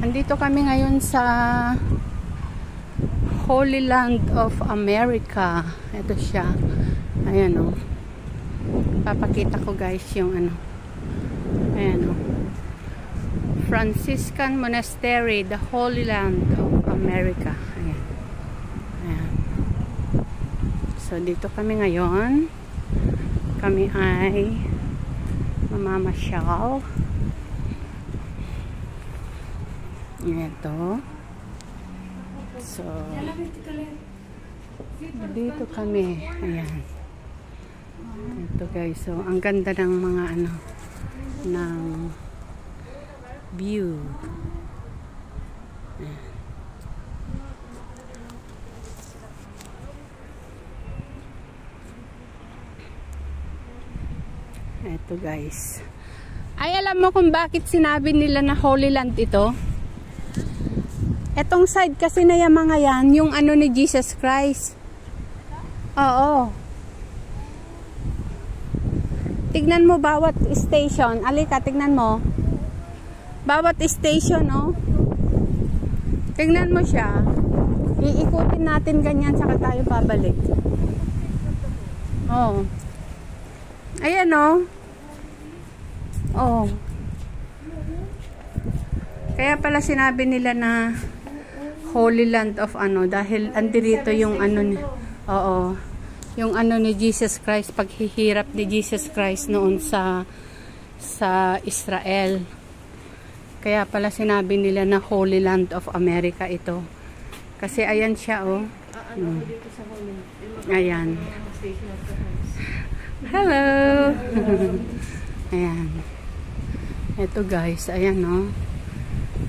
Andito kami ngayon sa Holy Land of America. Ito siya. Ayan o. Papakita ko guys yung ano. Ayan o. Franciscan Monastery, the Holy Land of America. Ayan. Ayan. So dito kami ngayon. Kami ay mamamasyal. Ito. So, dito kami. Ayan. Ito guys. So, ang ganda ng mga ano, ng view. Ayan. Ito guys. Ay, alam mo kung bakit sinabi nila na Holy Land ito? Etong side kasi na yung mga yan, yung ano ni Jesus Christ. Oo. Tignan mo bawat station. Alika, tignan mo. Bawat station, oh. Tignan mo siya. Iikutin natin ganyan, saka tayo pabalik. Oo. Ayan, oh. Oo. Kaya pala sinabi nila na Holy Land of ano, dahil andirito yung ano ni, oo, yung ano ni Jesus Christ, paghihirap ni Jesus Christ noon sa Israel. Kaya pala sinabi nila na Holy Land of America ito. Kasi ayan siya, oh. Ayan. Hello. Ayan. Ito guys, ayan, oh.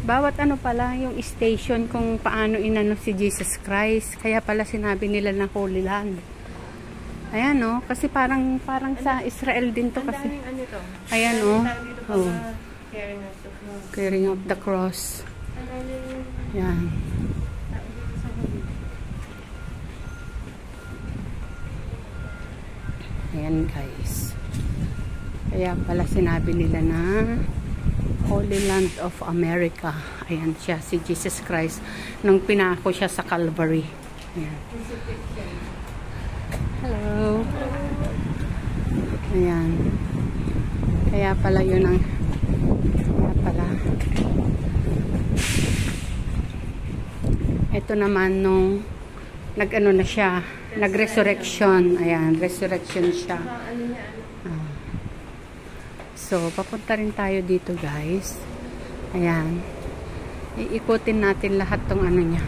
Bawat ano pala yung station kung paano inano si Jesus Christ. Kaya pala sinabi nila na Holy Land. Ayan, no? Kasi parang sa Israel din to kasi. Ayan, no? Oh. Carrying of the cross. Ayan. Ayan, guys. Kaya pala sinabi nila na Holy Land of America. Ayan siya, si Jesus Christ. Nung pinako siya sa Calvary. Ayan. Hello. Ayan. Kaya pala yun ang kaya pala. Ito naman nung nag-ano na siya, nag-resurrection. Ayan, resurrection siya. So, papunta rin tayo dito guys. Ayan. Iikutin natin lahat tong ano niya.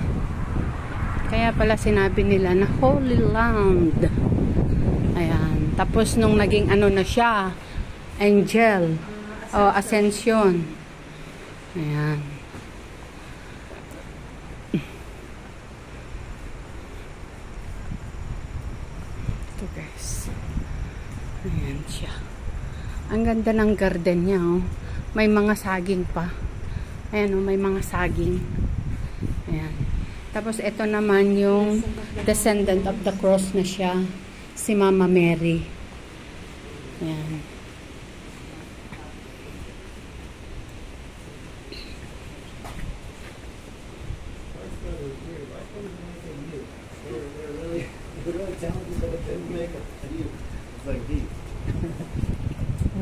Kaya pala sinabi nila na Holy Land. Ayan. Tapos nung naging ano na siya, angel. O, ascension. Ayan. Ito guys. Ayan siya. Ang ganda ng garden niya, oh. May mga saging pa. Ayan, oh, may mga saging. Ayan. Tapos, ito naman yung descendant of the cross na siya. Si Mama Mary. Ayan.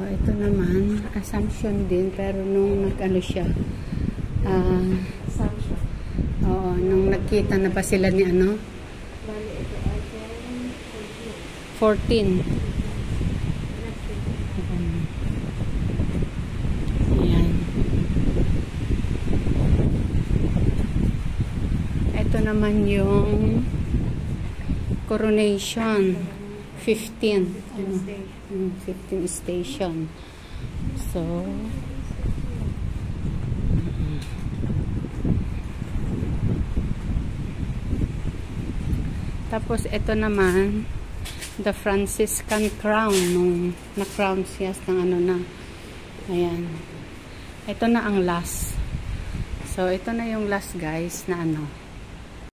Oh, ito naman, Assumption din, pero nung nag-ano siya, oo, nung nagkita na ba sila ni ano? 14. Ayan. Ito naman yung coronation. 15 station. So tapos ito naman the Franciscan crown nung na-crown siya ng ano na. Ayan. Ito na ang last. So ito na yung last guys na ano.